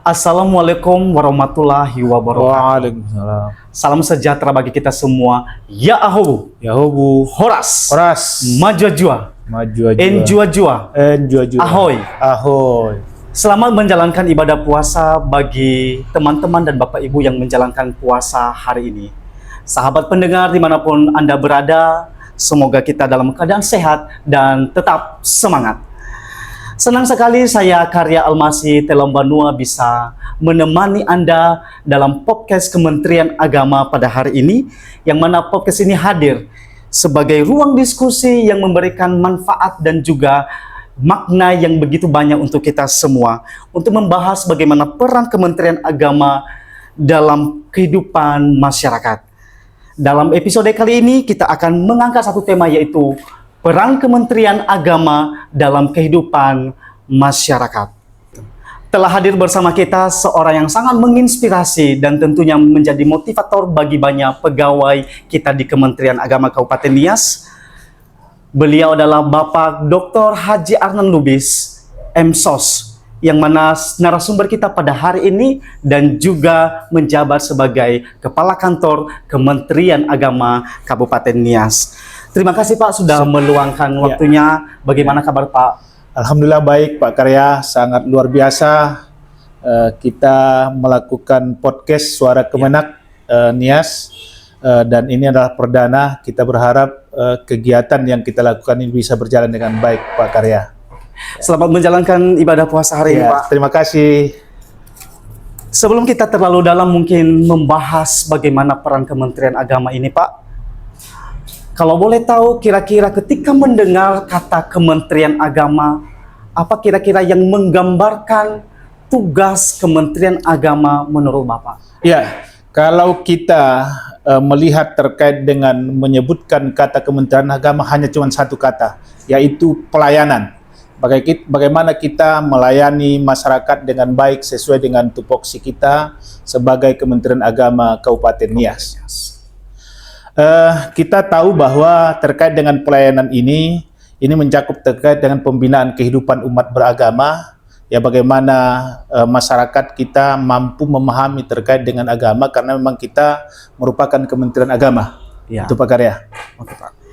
Assalamualaikum warahmatullahi wabarakatuh. Waalaikumsalam. Salam sejahtera bagi kita semua. Ya ahobu, Yahubu. horas, Horas. maju jua, Maju aja. enjua jua, Enjua. ahoy. Ahoy. Selamat menjalankan ibadah puasa bagi teman-teman dan Bapak Ibu yang menjalankan puasa hari ini. Sahabat pendengar dimanapun Anda berada, semoga kita dalam keadaan sehat dan tetap semangat. Senang sekali saya Karya Almasi Telombanua bisa menemani Anda dalam podcast Kementerian Agama pada hari ini, yang mana podcast ini hadir sebagai ruang diskusi yang memberikan manfaat dan juga makna yang begitu banyak untuk kita semua, untuk membahas bagaimana peran Kementerian Agama dalam kehidupan masyarakat. Dalam episode kali ini kita akan mengangkat satu tema, yaitu peran Kementerian Agama dalam kehidupan masyarakat. Telah hadir bersama kita seorang yang sangat menginspirasi dan tentunya menjadi motivator bagi banyak pegawai kita di Kementerian Agama Kabupaten Nias. Beliau adalah Bapak Dr. Haji Arnan Lubis, MSOS, yang mana narasumber kita pada hari ini dan juga menjabat sebagai Kepala Kantor Kementerian Agama Kabupaten Nias. Terima kasih Pak sudah meluangkan waktunya. Bagaimana kabar Pak? Alhamdulillah baik Pak Karya, sangat luar biasa. Kita melakukan podcast Suara Kemenak Nias, dan ini adalah perdana. Kita berharap kegiatan yang kita lakukan ini bisa berjalan dengan baik Pak Karya. Selamat menjalankan ibadah puasa hari ini Pak. Terima kasih. Sebelum kita terlalu dalam mungkin membahas bagaimana peran Kementerian Agama ini Pak, kalau boleh tahu kira-kira ketika mendengar kata Kementerian Agama, apa kira-kira yang menggambarkan tugas Kementerian Agama menurut Bapak? Ya, kalau kita melihat terkait dengan menyebutkan kata Kementerian Agama hanya cuma satu kata, yaitu pelayanan. Bagaimana kita melayani masyarakat dengan baik sesuai dengan tupoksi kita sebagai Kementerian Agama Kabupaten Nias. Kita tahu bahwa terkait dengan pelayanan ini mencakup terkait dengan pembinaan kehidupan umat beragama, ya bagaimana masyarakat kita mampu memahami terkait dengan agama, karena memang kita merupakan Kementerian Agama. Ya. Itu Pak Karya. Oke Pak.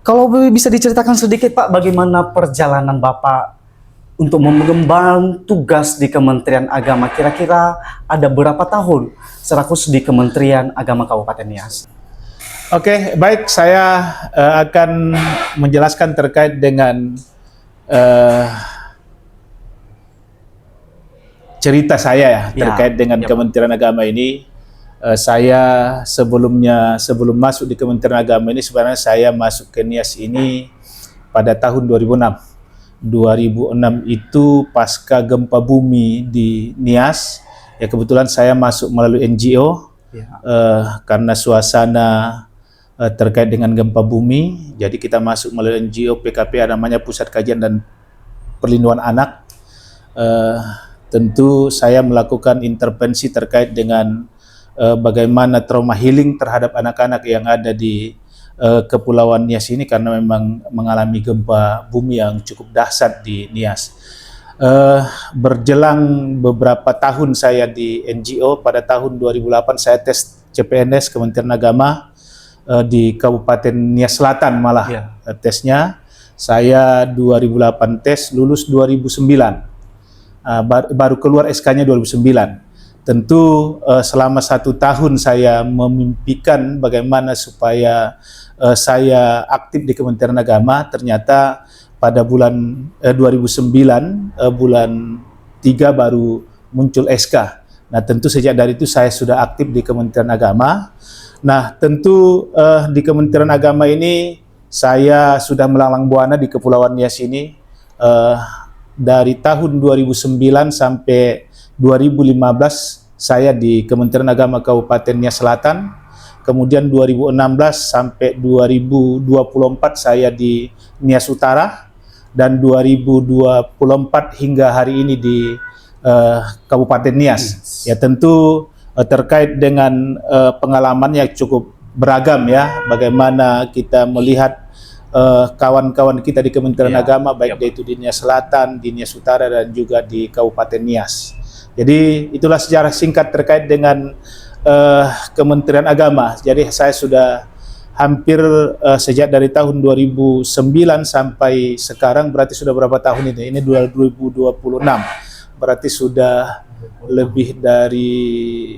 Kalau bisa diceritakan sedikit Pak, bagaimana perjalanan Bapak untuk mengemban tugas di Kementerian Agama? Kira-kira ada berapa tahun serakus di Kementerian Agama Kabupaten Nias? Oke, baik, saya akan menjelaskan terkait dengan cerita saya terkait dengan Kementerian Agama ini. Saya sebelum masuk di Kementerian Agama ini, sebenarnya saya masuk ke Nias ini pada tahun 2006. 2006 itu pasca gempa bumi di Nias, ya kebetulan saya masuk melalui NGO karena suasana terkait dengan gempa bumi, jadi kita masuk melalui NGO PKP, namanya Pusat Kajian dan Perlindungan Anak. Tentu saya melakukan intervensi terkait dengan bagaimana trauma healing terhadap anak-anak yang ada di Kepulauan Nias ini, karena memang mengalami gempa bumi yang cukup dahsyat di Nias. Berjelang beberapa tahun saya di NGO, pada tahun 2008 saya tes CPNS Kementerian Agama di Kabupaten Nias Selatan malah tesnya. Saya 2008 tes, lulus 2009. Baru keluar SK-nya 2009. Tentu selama 1 tahun saya memimpikan bagaimana supaya saya aktif di Kementerian Agama. Ternyata pada bulan 2009, bulan 3 baru muncul SK. Nah tentu sejak dari itu saya sudah aktif di Kementerian Agama. Nah tentu di Kementerian Agama ini saya sudah melanglang buana di Kepulauan Nias ini dari tahun 2009 sampai 2015 saya di Kementerian Agama Kabupaten Nias Selatan. Kemudian 2016 sampai 2024 saya di Nias Utara, dan 2024 hingga hari ini di Kabupaten Nias. Ya tentu terkait dengan pengalaman yang cukup beragam ya, bagaimana kita melihat kawan-kawan kita di Kementerian Agama, baik itu di Nias Selatan, di Nias Utara, dan juga di Kabupaten Nias. Jadi itulah sejarah singkat terkait dengan Kementerian Agama. Jadi saya sudah hampir sejak dari tahun 2009 sampai sekarang, berarti sudah berapa tahun ini? Ini 2026. Berarti sudah lebih dari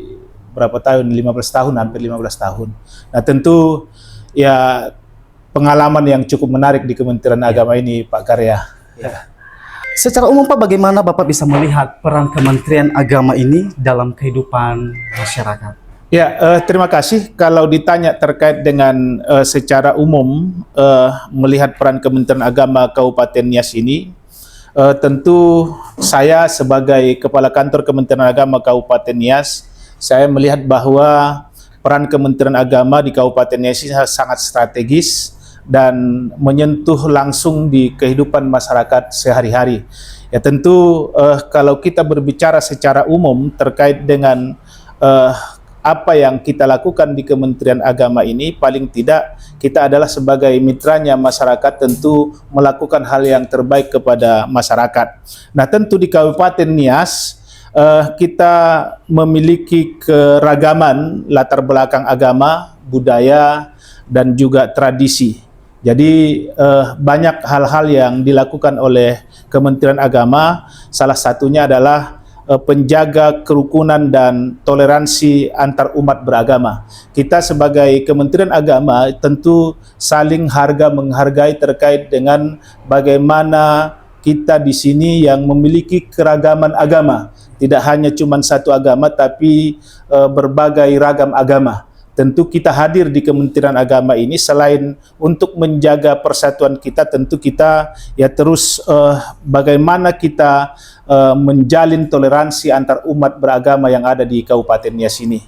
berapa tahun? 15 tahun, hampir 15 tahun. Nah, tentu ya pengalaman yang cukup menarik di Kementerian Agama ini, Pak Karya. Ya. Secara umum Pak, bagaimana Bapak bisa melihat peran Kementerian Agama ini dalam kehidupan masyarakat? Ya, terima kasih. Kalau ditanya terkait dengan secara umum melihat peran Kementerian Agama Kabupaten Nias ini, tentu saya sebagai Kepala Kantor Kementerian Agama Kabupaten Nias, saya melihat bahwa peran Kementerian Agama di Kabupaten Nias ini sangat strategis dan menyentuh langsung di kehidupan masyarakat sehari-hari. Ya tentu kalau kita berbicara secara umum terkait dengan apa yang kita lakukan di Kementerian Agama ini, paling tidak kita adalah sebagai mitranya masyarakat tentu melakukan hal yang terbaik kepada masyarakat. Nah tentu di Kabupaten Nias kita memiliki keragaman latar belakang agama, budaya, dan juga tradisi. Jadi banyak hal-hal yang dilakukan oleh Kementerian Agama, salah satunya adalah penjaga kerukunan dan toleransi antar umat beragama. Kita sebagai Kementerian Agama tentu saling menghargai terkait dengan bagaimana kita di sini yang memiliki keragaman agama. Tidak hanya cuma satu agama, tapi berbagai ragam agama. Tentu kita hadir di Kementerian Agama ini selain untuk menjaga persatuan kita, tentu kita ya terus bagaimana kita menjalin toleransi antar umat beragama yang ada di Kabupaten Nias ini.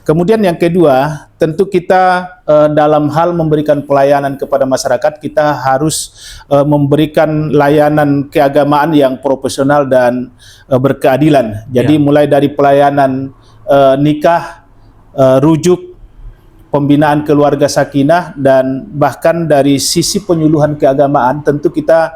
Kemudian yang kedua, tentu kita dalam hal memberikan pelayanan kepada masyarakat, kita harus memberikan layanan keagamaan yang profesional dan berkeadilan. Jadi mulai dari pelayanan nikah, rujuk, pembinaan keluarga sakinah, dan bahkan dari sisi penyuluhan keagamaan tentu kita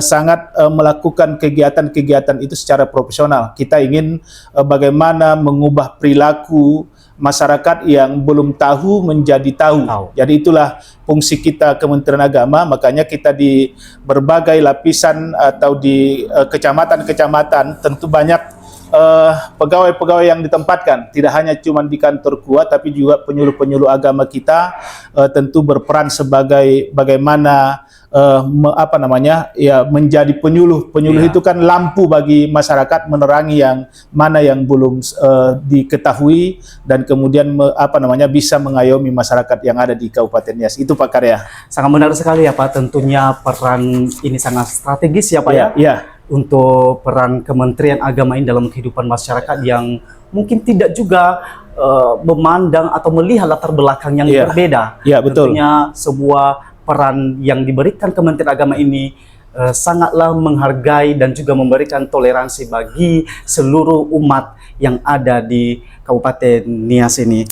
sangat melakukan kegiatan-kegiatan itu secara profesional. Kita ingin bagaimana mengubah perilaku masyarakat yang belum tahu menjadi tahu. Jadi itulah fungsi kita Kementerian Agama, makanya kita di berbagai lapisan atau di kecamatan-kecamatan tentu banyak pegawai-pegawai yang ditempatkan, tidak hanya cuma di kantor KUA, tapi juga penyuluh-penyuluh agama kita tentu berperan sebagai bagaimana menjadi penyuluh. Penyuluh itu kan lampu bagi masyarakat, menerangi yang mana yang belum diketahui, dan kemudian bisa mengayomi masyarakat yang ada di Kabupaten Nias. Itu Pak Karya. Sangat benar sekali ya Pak, tentunya peran ini sangat strategis ya Pak ya. Iya. Untuk peran Kementerian Agama ini dalam kehidupan masyarakat yang mungkin tidak juga memandang atau melihat latar belakang yang berbeda. Iya, betul. Tentunya sebuah peran yang diberikan Kementerian Agama ini sangatlah menghargai dan juga memberikan toleransi bagi seluruh umat yang ada di Kabupaten Nias ini.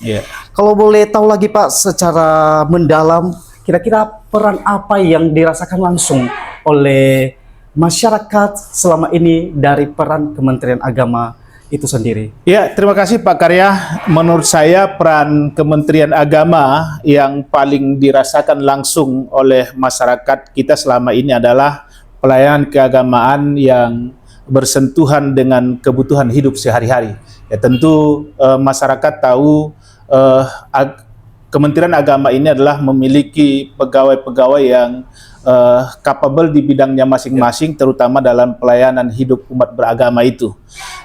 Kalau boleh tahu lagi Pak, secara mendalam, kira-kira peran apa yang dirasakan langsung oleh masyarakat selama ini dari peran Kementerian Agama itu sendiri? Ya, terima kasih Pak Karya. Menurut saya peran Kementerian Agama yang paling dirasakan langsung oleh masyarakat kita selama ini adalah pelayanan keagamaan yang bersentuhan dengan kebutuhan hidup sehari-hari. Ya tentu masyarakat tahu Kementerian Agama ini adalah memiliki pegawai-pegawai yang capable di bidangnya masing-masing, terutama dalam pelayanan hidup umat beragama itu.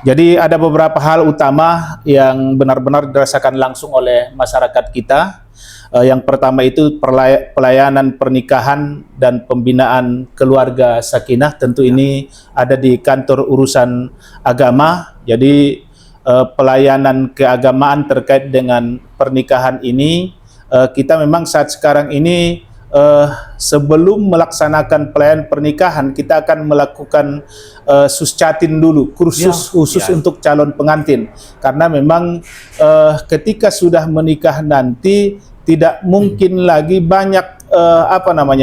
Jadi ada beberapa hal utama yang benar-benar dirasakan langsung oleh masyarakat kita. Yang pertama itu pelayanan pernikahan dan pembinaan keluarga sakinah. Tentu ini ada di kantor urusan agama. Jadi pelayanan keagamaan terkait dengan pernikahan ini, kita memang saat sekarang ini sebelum melaksanakan pelayanan pernikahan, kita akan melakukan suscatin dulu, kursus khusus untuk calon pengantin. Karena memang ketika sudah menikah nanti tidak mungkin lagi banyak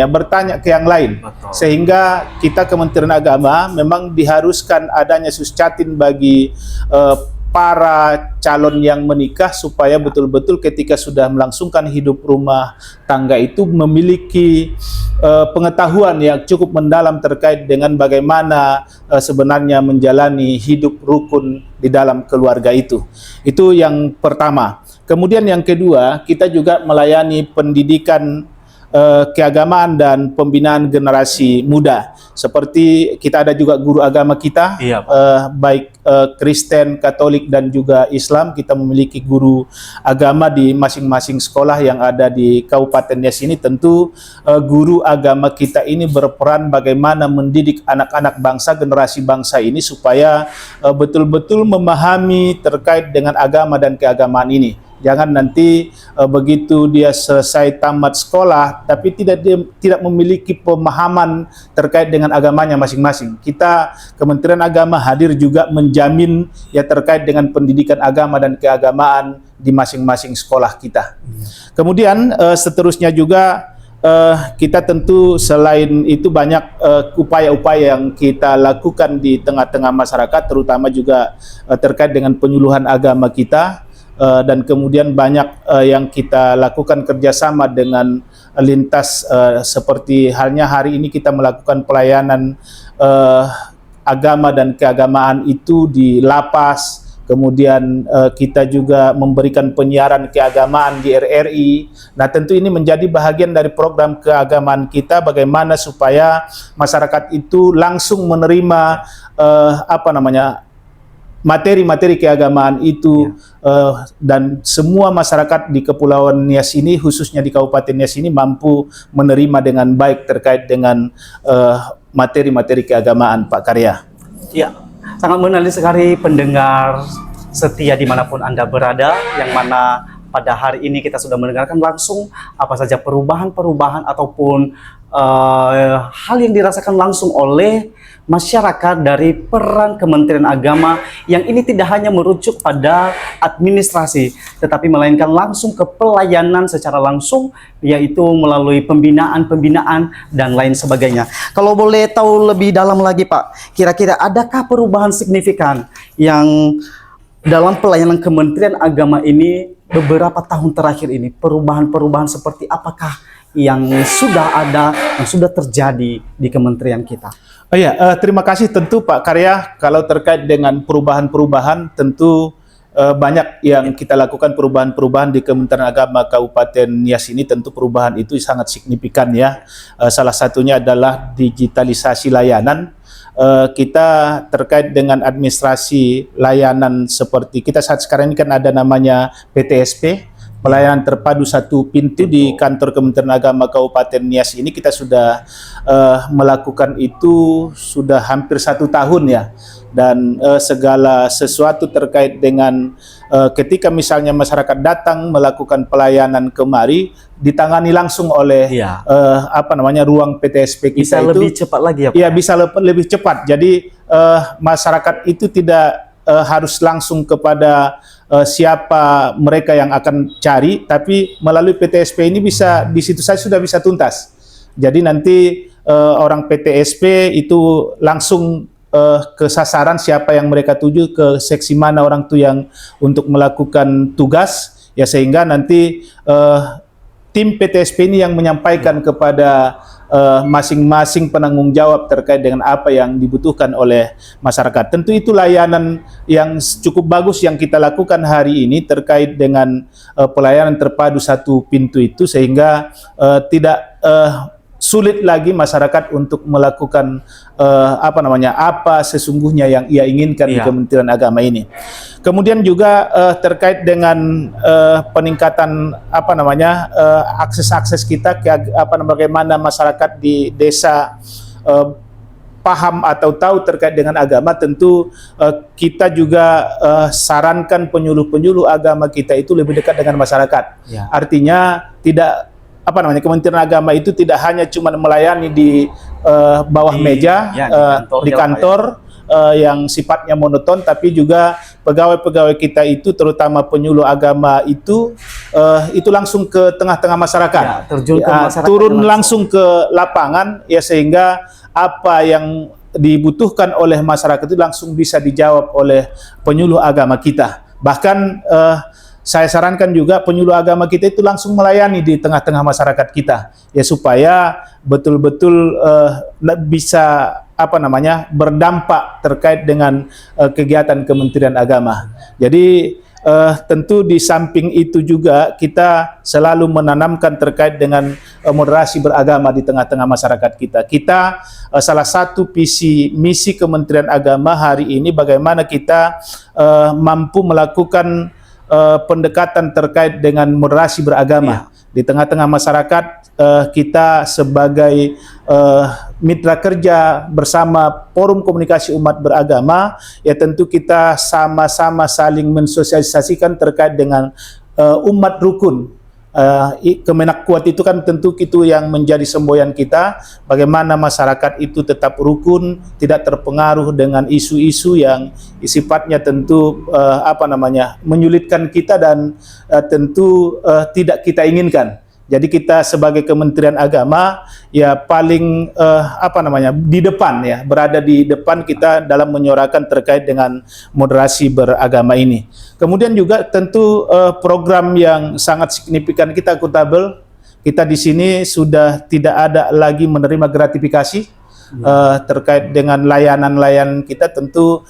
bertanya ke yang lain. Betul. Sehingga kita Kementerian Agama memang diharuskan adanya suscatin bagi para calon yang menikah supaya betul-betul ketika sudah melangsungkan hidup rumah tangga itu memiliki pengetahuan yang cukup mendalam terkait dengan bagaimana sebenarnya menjalani hidup rukun di dalam keluarga itu. Itu yang pertama. Kemudian yang kedua, kita juga melayani pendidikan keagamaan dan pembinaan generasi muda. Seperti kita ada juga guru agama kita, Iya, Pak. baik Kristen, Katolik dan juga Islam. Kita memiliki guru agama di masing-masing sekolah yang ada di Kabupaten Nias ini. Tentu guru agama kita ini berperan bagaimana mendidik anak-anak bangsa, generasi bangsa ini supaya betul-betul memahami terkait dengan agama dan keagamaan ini. Jangan nanti begitu dia selesai tamat sekolah tapi tidak memiliki pemahaman terkait dengan agamanya masing-masing. Kita Kementerian Agama hadir juga menjamin ya terkait dengan pendidikan agama dan keagamaan di masing-masing sekolah kita. Kemudian seterusnya juga kita tentu selain itu banyak upaya-upaya yang kita lakukan di tengah-tengah masyarakat, terutama juga terkait dengan penyuluhan agama kita. Dan kemudian banyak yang kita lakukan kerjasama dengan lintas seperti halnya hari ini kita melakukan pelayanan agama dan keagamaan itu di lapas. Kemudian kita juga memberikan penyiaran keagamaan di RRI. Nah tentu ini menjadi bahagian dari program keagamaan kita, bagaimana supaya masyarakat itu langsung menerima materi-materi keagamaan itu, dan semua masyarakat di Kepulauan Nias ini, khususnya di Kabupaten Nias ini, mampu menerima dengan baik terkait dengan materi-materi keagamaan, Pak Karya. Ya, sangat menarik sekali pendengar setia dimanapun Anda berada, yang mana pada hari ini kita sudah mendengarkan langsung apa saja perubahan-perubahan ataupun hal yang dirasakan langsung oleh masyarakat dari peran Kementerian Agama yang ini tidak hanya merujuk pada administrasi tetapi melainkan langsung ke pelayanan secara langsung, yaitu melalui pembinaan dan lain sebagainya. Kalau boleh tahu lebih dalam lagi Pak, kira-kira adakah perubahan signifikan yang dalam pelayanan Kementerian Agama ini beberapa tahun terakhir ini? Perubahan-perubahan seperti apakah yang sudah ada, yang sudah terjadi di kementerian kita? Oh ya, terima kasih tentu Pak Karya. Kalau terkait dengan perubahan-perubahan, tentu banyak yang kita lakukan perubahan-perubahan di Kementerian Agama Kabupaten Nias ini. Tentu perubahan itu sangat signifikan ya. Salah satunya adalah digitalisasi layanan. Kita terkait dengan administrasi layanan seperti kita saat sekarang ini kan ada namanya PTSP, pelayanan terpadu satu pintu di kantor Kementerian Agama Kabupaten Nias ini. Kita sudah melakukan itu sudah hampir 1 tahun ya, dan segala sesuatu terkait dengan ketika misalnya masyarakat datang melakukan pelayanan kemari ditangani langsung oleh ruang PTSP kita. Bisa itu lebih cepat lagi ya Pak? Iya, bisa lebih cepat. Jadi masyarakat itu tidak harus langsung kepada siapa mereka yang akan cari, tapi melalui PTSP ini bisa di situ saja sudah bisa tuntas. Jadi nanti orang PTSP itu langsung ke sasaran siapa yang mereka tuju, ke seksi mana orang itu yang untuk melakukan tugas ya, sehingga nanti tim PTSP ini yang menyampaikan kepada masing-masing penanggung jawab terkait dengan apa yang dibutuhkan oleh masyarakat. Tentu itu layanan yang cukup bagus yang kita lakukan hari ini terkait dengan pelayanan terpadu satu pintu itu, sehingga tidak sulit lagi masyarakat untuk melakukan apa sesungguhnya yang ia inginkan di Kementerian Agama ini. Kemudian juga terkait dengan peningkatan akses kita ke bagaimana masyarakat di desa paham atau tahu terkait dengan agama. Tentu kita juga sarankan penyuluh-penyuluh agama kita itu lebih dekat dengan masyarakat. Artinya tidak Kementerian Agama itu tidak hanya cuma melayani di bawah meja di kantor yang sifatnya monoton, tapi juga pegawai-pegawai kita itu, terutama penyuluh agama itu langsung ke tengah-tengah masyarakat, Ya, terjun ke masyarakat turun langsung. langsung ke lapangan, ya, sehingga apa yang dibutuhkan oleh masyarakat itu langsung bisa dijawab oleh penyuluh agama kita. Bahkan saya sarankan juga penyuluh agama kita itu langsung melayani di tengah-tengah masyarakat kita, ya, supaya betul-betul bisa berdampak terkait dengan kegiatan Kementerian Agama. Jadi tentu di samping itu juga kita selalu menanamkan terkait dengan moderasi beragama di tengah-tengah masyarakat kita. Kita salah satu visi misi Kementerian Agama hari ini bagaimana kita mampu melakukan pendekatan terkait dengan moderasi beragama di tengah-tengah masyarakat. Kita sebagai mitra kerja bersama Forum Komunikasi Umat Beragama, ya, tentu kita sama-sama saling mensosialisasikan terkait dengan umat rukun. Kemenak Kuat itu kan tentu itu yang menjadi semboyan kita, bagaimana masyarakat itu tetap rukun, tidak terpengaruh dengan isu-isu yang sifatnya tentu menyulitkan kita dan tentu tidak kita inginkan. Jadi kita sebagai Kementerian Agama, ya, paling di depan, ya, berada di depan kita dalam menyuarakan terkait dengan moderasi beragama ini. Kemudian juga tentu program yang sangat signifikan kita akuntabel. Kita di sini sudah tidak ada lagi menerima gratifikasi terkait dengan layanan-layanan kita. Tentu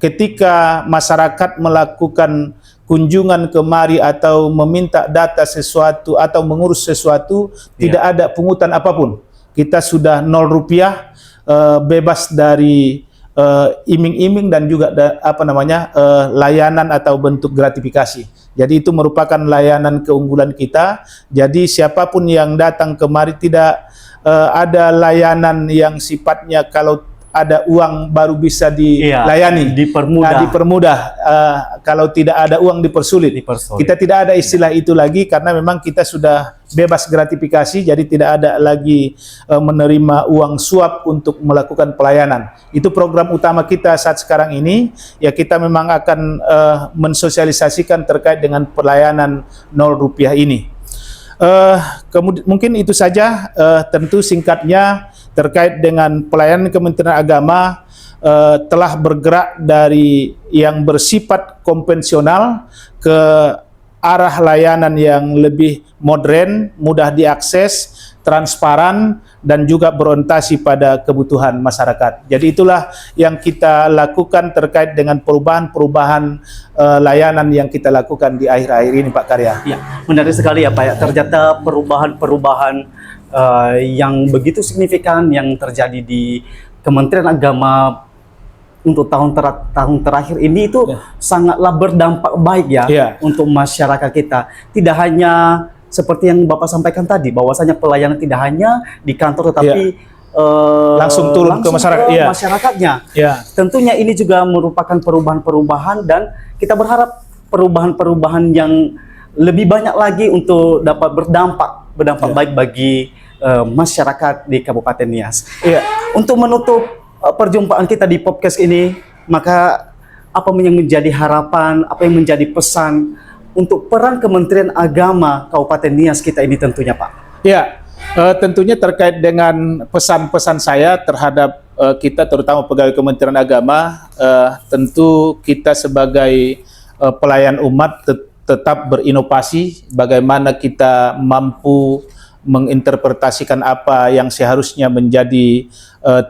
ketika masyarakat melakukan kunjungan kemari atau meminta data sesuatu atau mengurus sesuatu, tidak ada pungutan apapun. Kita sudah 0 rupiah, bebas dari iming-iming dan juga layanan atau bentuk gratifikasi. Jadi itu merupakan layanan keunggulan kita. Jadi siapapun yang datang kemari tidak ada layanan yang sifatnya kalau ada uang baru bisa dilayani, dipermudah. Kalau tidak ada uang dipersulit. Kita tidak ada istilah itu lagi karena memang kita sudah bebas gratifikasi, jadi tidak ada lagi menerima uang suap untuk melakukan pelayanan. Itu program utama kita saat sekarang ini, ya, kita memang akan mensosialisasikan terkait dengan pelayanan 0 rupiah ini. Kemudian mungkin itu saja, tentu singkatnya terkait dengan pelayanan Kementerian Agama telah bergerak dari yang bersifat konvensional ke arah layanan yang lebih modern, mudah diakses, transparan, dan juga berorientasi pada kebutuhan masyarakat. Jadi itulah yang kita lakukan terkait dengan perubahan-perubahan layanan yang kita lakukan di akhir-akhir ini, Pak Karya. Ya, menarik sekali ya, Pak. Ternyata perubahan-perubahan yang begitu signifikan yang terjadi di Kementerian Agama untuk tahun terakhir ini itu sangatlah berdampak baik ya untuk masyarakat kita. Tidak hanya seperti yang Bapak sampaikan tadi, bahwasanya pelayanan tidak hanya di kantor tetapi langsung turun ke masyarakat, ke masyarakatnya. Tentunya ini juga merupakan perubahan-perubahan dan kita berharap perubahan-perubahan yang lebih banyak lagi untuk dapat berdampak baik bagi masyarakat di Kabupaten Nias. Untuk menutup perjumpaan kita di podcast ini, maka apa yang menjadi harapan, apa yang menjadi pesan untuk peran Kementerian Agama Kabupaten Nias kita ini tentunya, Pak? Ya, tentunya terkait dengan pesan-pesan saya terhadap kita, terutama pegawai Kementerian Agama, tentu kita sebagai pelayan umat tetap berinovasi, bagaimana kita mampu menginterpretasikan apa yang seharusnya menjadi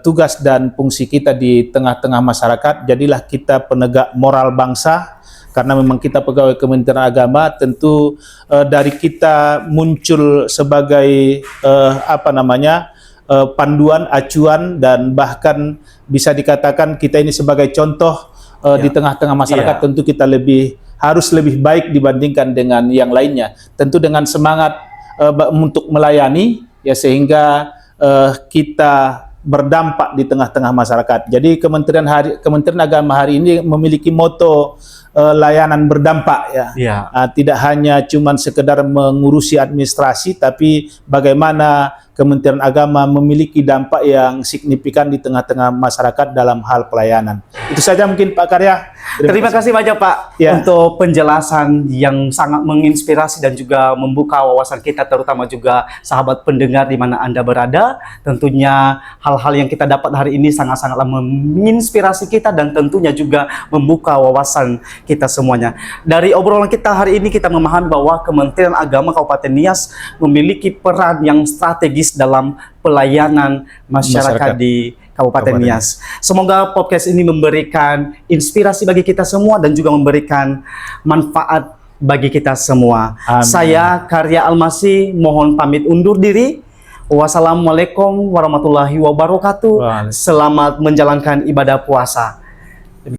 tugas dan fungsi kita di tengah-tengah masyarakat. Jadilah kita penegak moral bangsa, karena memang kita pegawai Kementerian Agama, tentu dari kita muncul sebagai panduan, acuan, dan bahkan bisa dikatakan kita ini sebagai contoh di tengah-tengah masyarakat. Tentu kita harus lebih baik dibandingkan dengan yang lainnya. Tentu dengan semangat untuk melayani, ya, sehingga kita berdampak di tengah-tengah masyarakat. Jadi Kementerian Agama hari ini memiliki moto layanan berdampak ya. Tidak hanya cuman sekedar mengurusi administrasi, tapi bagaimana Kementerian Agama memiliki dampak yang signifikan di tengah-tengah masyarakat dalam hal pelayanan. Itu saja mungkin Pak Karya. Terima kasih banyak Pak untuk penjelasan yang sangat menginspirasi dan juga membuka wawasan kita, terutama juga sahabat pendengar di mana Anda berada. Tentunya hal-hal yang kita dapat hari ini sangat-sangatlah menginspirasi kita dan tentunya juga membuka wawasan kita semuanya. Dari obrolan kita hari ini kita memahami bahwa Kementerian Agama Kabupaten Nias memiliki peran yang strategis dalam pelayanan masyarakat di Kabupaten Nias. Semoga podcast ini memberikan inspirasi bagi kita semua dan juga memberikan manfaat bagi kita semua. Amin. Saya Karya Almasi mohon pamit undur diri. Wassalamualaikum warahmatullahi wabarakatuh. Selamat menjalankan ibadah puasa.